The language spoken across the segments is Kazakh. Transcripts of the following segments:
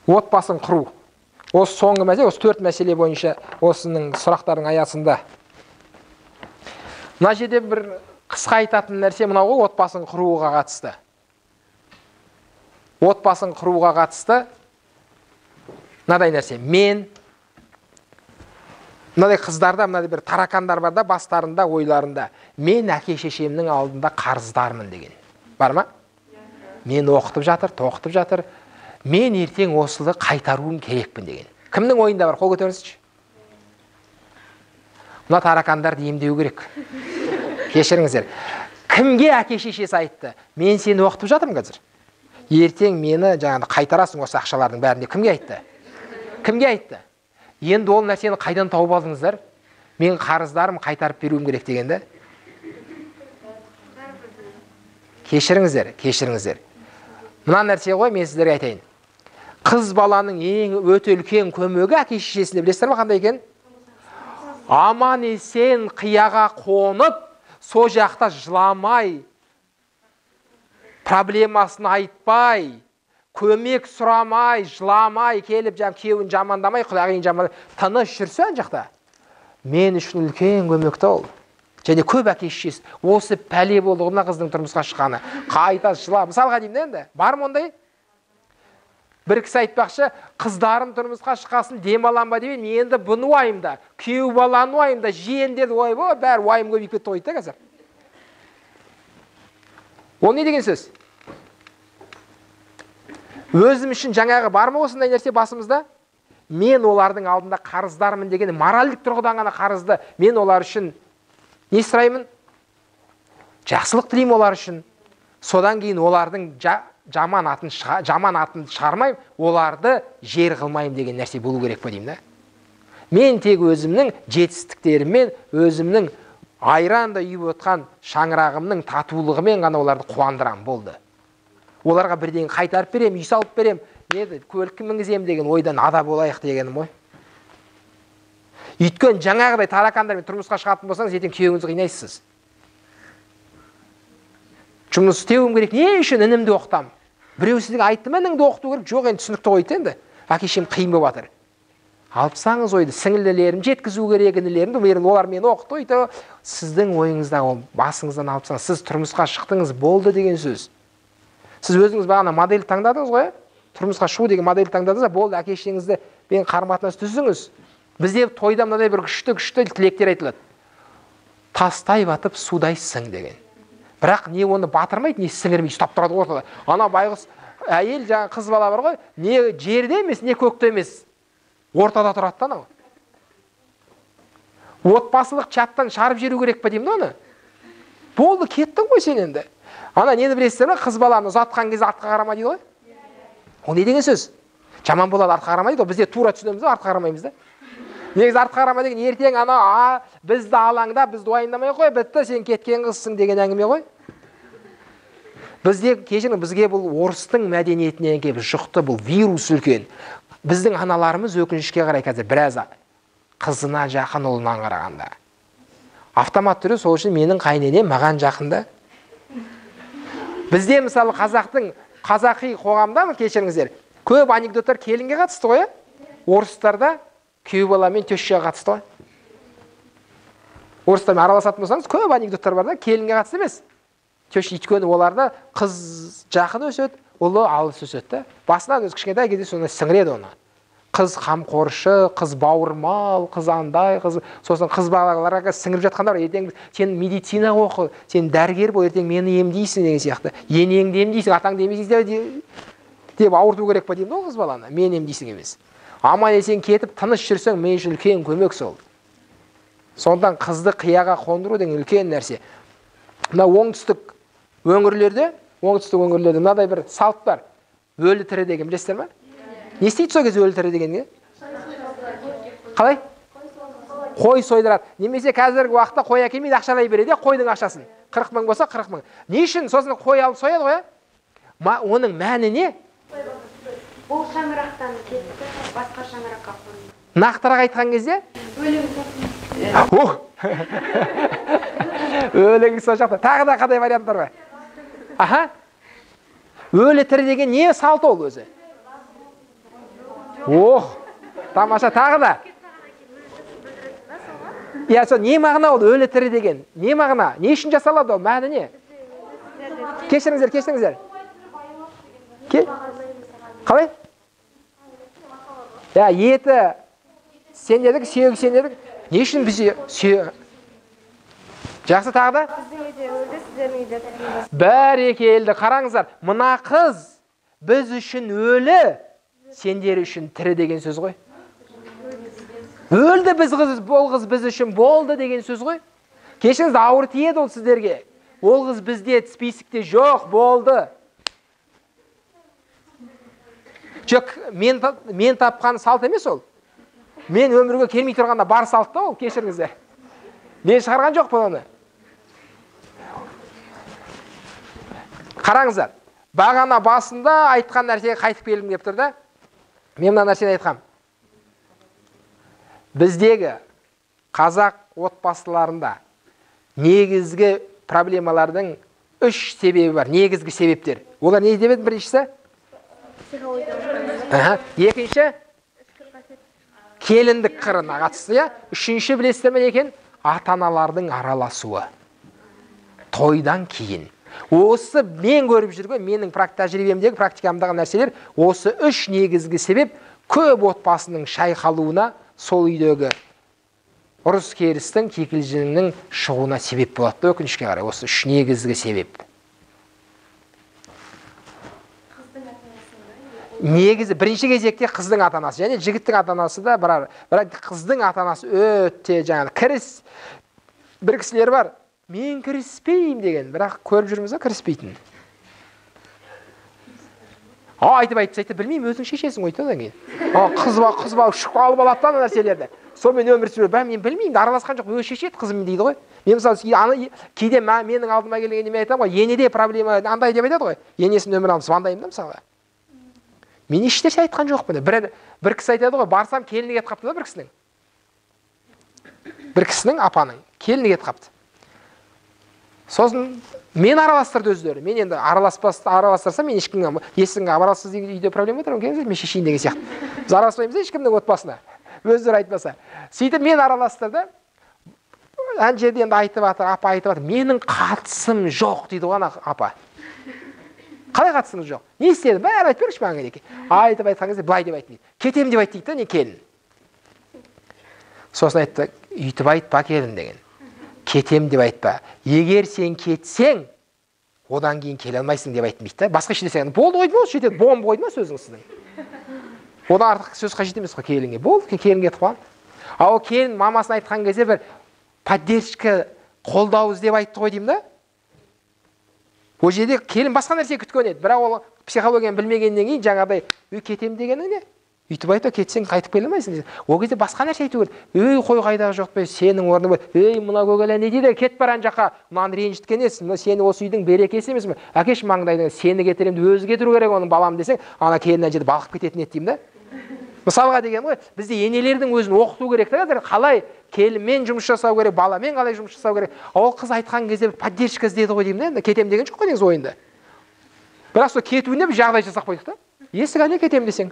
Отбасын құру. Осы соңғы мәселе, осы 4 мәселе бойынша осының сұрақтардың аясында. Мына жерде бір қысқа айтатын нәрсе мынау ғой, отбасын құруға қатысты. Отбасын құруға қатысты мынадай нәрсе. Мен мынадай қыздарда мынадай бір таракандар бар да, бастарында, ойларында. Мен әке-шешемнің алдында қарыздармын деген. Бар ма? Мен оқытып жатыр, тоқытып жатыр. Мен ертең осылы қайтаруым керекпін деген. Кімнің ойында бар? Қол көтеріңізші. Мына таракандарды емдеу керек. Кешіріңіздер. Кімге әке-шешесі айтты? Мен сені оқытып жатырмын қазір. Ертең мені жаңағы қайтарасың осы ақшалардың бәріне. Кімге айтты? Кімге айтты? Енді ол нәрсені қайдан тауып алдыңыздар? Мен қарыздарым қайтарып беруім керек дегенде. Кешіріңіздер, кешіріңіздер. Мына нәрсе ғой, мен сіздерге айтайын. Қыз баланың ең өте үлкен көмегі әке-шешесіне, білесіздер ме қандай екен? Аман есен қияға қонып, со жақта жыламай, проблемасын айтпай, көмек сұрамай, жыламай, келіп күйеуін жамандамай, құлағын жамандамай, тыныш жүрсе ан жақта. Мен үшін үлкен көмекті ол. Және көп әке-шешесі осы пәле болды мына қыздың тұрмысқа шыққаны. Қайта жылап. Мысалға деймін енді, бар ма ондай? Бір кісі айтпақшы, қыздарым тұрмысқа шыққасын демаланба деп, енді бұны уайымда, күйеу баланы уайымда, жиендерді уайымда, бәрі уайым көбейіп кетті қойды қазір. Ол не деген сөз? Өзім үшін жаңағы бар ма осындай нәрсе басымызда? Мен олардың алдында қарыздармын деген, моральдық тұрғыдан ғана қарызды. Мен олар үшін не сұраймын? Жақсылық тілеймін олар үшін. Содан кейін олардың жаман атын шығармайым, оларды жер қылмайым деген нәрсе болу керек па деймін да. Мен тек өзімнің жетістіктеріммен, өзімнің айранда үйіп отқан шаңырағымның татулығымен ғана оларды қуандырам, болды. Оларға бірден қайтарып берем, үй салып берем, көлік мінгізем деген ойдан ада болайық дегенім ғой. Өйткені жаңағыдай таракандармен тұрмысқа шығатын болсаңыз, ертең күйеуіңізді қинайсыз. Жұмыс істеуім керек, не үшін інімді оқытам? Біреу сізге айтты ма ініңді оқыту керек? Жоқ, енді түсінікті қойды енді. Әкешем қиын болып жатыр. Алып тастаңыз ойды, сіңілілерім жеткізу керек, інілерімді, олар мені оқытты, сіздің ойыңызда ол басыңыздан алып тастаңыз. Сіз тұрмысқа шықтыңыз, болды деген сөз. Сіз өзіңіз бағана модель таңдадыңыз ғой? Тұрмысқа шығу деген модель таңдадыңыз, болды, әке-шешеңізді бен қарым-қатынас түзіңіз. Бізде тойда мынадай бір күшті тілектер айтылады. Тастай батып судайсың деген. Бірақ не оны батырмайды, не сіңірмей ұстап тұрады ортада. Ана байғұс әйел, жаңа қыз бала бар ғой, не жерде емес, не көкте емес. Ортада тұрады да анау. Отбасылық чаттан шығарып жіберу керек па деймін оны? Болды, кеттің ғой сен енді. Ана нені білесіздер ме? Қыз баланы ұзатқан кезде артқа қарама дейді ғой. Ол не деген сөз? Жаман болады, артқа қарама дейді ғой. Бізде тура түсінеміз, артқа қарамаймыз да. Негізі артқа қарама деген ертең ана бізді алаңда, бізді уайымдамай қой, бітті, сен кеткен қызсың деген әңгіме ғой. Бізге бұл орыстың мәдениетінен келіп жұқты, бұл вирус үлкен. Біздің аналарымыз өкінішке қарай қазір біраз қызына жақын, ұлынан қарағанда. Автомат түрі сол үшін менің қайненем маған жақында. Бізде мысалы қазақи қоғамда, кешіріңіздер, көп анекдоттар келінге қатысты ғой. Орыстарда күйеу баламен тещаға қатысты ғой. Орыстармен араласатын болсаңыз, көп анекдоттар бар да, келінге қатысты емес. Теща, өйткені оларда қыз жақын өседі, ұлы алыс өседі да. Басынан өз кішкентай кезде соны сіңіреді оны. Қыз қамқоршы, қыз бауырмал, қыз андай, сосын қыз балаларға сіңіріп жатқандар, ертең сен медицина оқы, сен дәрігер бол, ертең мені емдейсің деген сияқты. Енеңді емдейсің, атаңды емдейсің деп ауырту керек па деймін, қыз баланы. Мен емдейсің емес. Аман есен кетіп, тыныш жүрсең, мен үшін үлкен көмек сол. Сондан қызды қияға қондыру деген үлкен нәрсе. Мына оңтүстік өңірлерде мынадай бір салт бар. Өлі тірі деген, білесіздер ме? Не істейді сол кезде өлі тірі дегенге? Қалай? Қой сойдырады. Немесе қазіргі уақытта қой әкелмейді, ақшалай береді, қойдың ақшасын. 40 мың болса 40 мың. Не үшін? Сосын қой алып сояды ғой. Оның мәні не? Бұл шаңырақтан кетті, басқа шаңыраққа қойды. Нақтырақ айтқан кезде? Өлең сол жақта. Тағы да қандай варианттар бар? Аха. Өлі тірі деген не салты ол өзі? Ох, тамаша, тағы да. Иә, сол не мағына ол өлі тірі деген? Не мағына? Не үшін жасалады ол? Мәні не? Кешіріңіздер. Қалай? Иә, еті сен дедік, сүйегі сен дедік. Не үшін біз сүйегі? Жақсы, тағы да? Біздің үйде өлді, сіздердің үйде тірі. Бәрекелді, қараңыздар. Мына қыз біз үшін өлі, сендер үшін тірі деген сөз ғой. Өлді ол қыз біз үшін болды деген сөз ғой. Кешіңіз ауыр тиеді ол сіздерге. Ол қыз бізде списікте жоқ, болды. Жоқ, мен тапқан салт емес ол. Мен өмірге келмей тұрғанда бар салт та ол, кешіріңіздер. Мен шығарған жоқ бұл оны. Қараңыздар, бағана басында айтқан нәрсеге қайтып келгім деп тұр да. Мен мына нәрсені айтқам. Біздегі қазақ отбасыларында негізгі проблемалардың 3 себебі бар, негізгі себептер. Олар не деп еді біріншісі? Екінші? Келіндік қырына қатысты. Үшінші білесіздер ме екен? Ата-аналардың араласуы. Тойдан кейін. Осы мен көріп жүрген, менің тәжірибемдегі, практикамдағы нәрселер, осы 3 негізгі себеп көп отбасының шайқалуына, сол үйдегі ұрыс керістің, кикілжіңнің шығуына себеп болады. Өкінішке қарай, осы 3 негізгі себеп. Негізі бірінші кезекте қыздың ата-анасы, және жігіттің ата-анасы да, бірақ қыздың ата-анасы өте жаңағы кіріс. Бір кісілер бар, мен кіріспеймін деген, бірақ көріп жүрміз кіріспейтін. Айтып айтты, білмеймін, өзің шешесің ғой одан кейін. Қыз ба ұшып алып алады да нәрселерді. Сонымен өмір сүреді. Мен білмеймін, араласқан жоқ, өзі шешеді қызым дейді ғой. Мен мысалы кейде менің алдыма келгенде мен айтамын ғой, енеде проблема андай деп айтады ғой. Енесінің өмірін алып звондаймын да мысалы. Мен ешнәрсе айтқан жоқпын. Бір кісі айтады ғой, барсам келіні кетіп қапты да бір кісінің. Бір кісінің апаның келіні кетіп қапты. Сосын мен араластырды өздері. Мен енді араластырсам, мен ешкімге есігіңе аралассыз деген үйде проблема тұр, мен шешейін деген сияқты. Біз араласпаймыз ешкімнің отбасына. Өздері айтпаса. Сөйтіп мен араластырды. Ана жерде енді айтып жатыр, апа айтып жатыр, менің қатысым жоқ дейді ғой ана апа. Қалай қатысыңыз жоқ? Не істеді? Бәрі айтып беріңізші маған екен. Айтып айтқан кезде былай деп айтты дейді. Кетем деп айтты дейді, не келін. Сосын айтты, үйтіп айтпа келін деген. Кетем деп айтпа. Егер сен кетсең, одан кейін келе алмайсың деп айтты дейді. Басқа еш нәрсе. Болды ғой, болды, жетеді. Бомба қойды ма сөзіңіз сіздің? Одан артық сөз қажет емес қой келінге. Болды, келін кетіп қалған. Ал келін мамасына айтқан кезде бір поддержка, қолдау іздеп айтты ғой деймін да. Ол жерде келін басқа нәрсе күткен еді, бірақ ол психологияны білмегеннен кейін жаңағыдай кетем дегені не? Үйтіп айтып кетсең қайтып келе алмайсың. Ол кезде басқа нәрсе айту керек. Қой қайдағы жоқ па, сенің орның бар. Мына көкеле не дейді? Кет бар ана жаққа. Мынаны ренжіткен есің. Мына сені осы үйдің берекесі емес пе? Әкеш маңдайдан сені кетіремін, өзі кетіру керек оның балам десең, ана келін ана жерде балқып кететін еді деймін да. Мысалға деген ғой, бізде енелердің өзін оқыту керек та, қалай келінмен жұмыс жасау керек, баламен қалай жұмыс жасау керек. Ол қыз айтқан кезде поддержка іздеді ғой деймін да, кетем деген жоқ қой негізі ойында. Бірақ сол кетуіне бір жағдай жасап қойдық та. Есік әле кетем десең.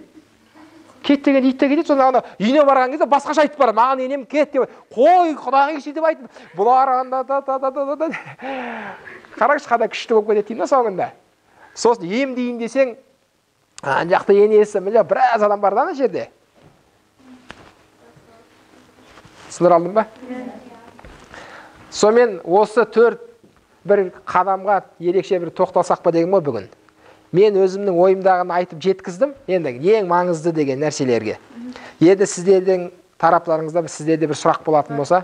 Кет деген ит те кетеді, сонда ана үйіне барған кезде басқаша айтып барады. Маған енем кет деп. Қой, құдағи сөйтіп айтып. Бұлар қараңызшы қандай күшті болып кетеді деймін да соңында. Сосын емдейін десең, ана жақта енесі, біраз адам бар да ана жерде. Сындыр алдым ба? Сонымен осы 4 бір қадамға ерекше бір тоқталсақ па деген ғой бүгін. Мен өзімнің ойымдағын айтып жеткіздім, енді ең маңызды деген нәрселерге. Енді сіздердің тараптарыңызда сіздерде бір сұрақ болатын болса,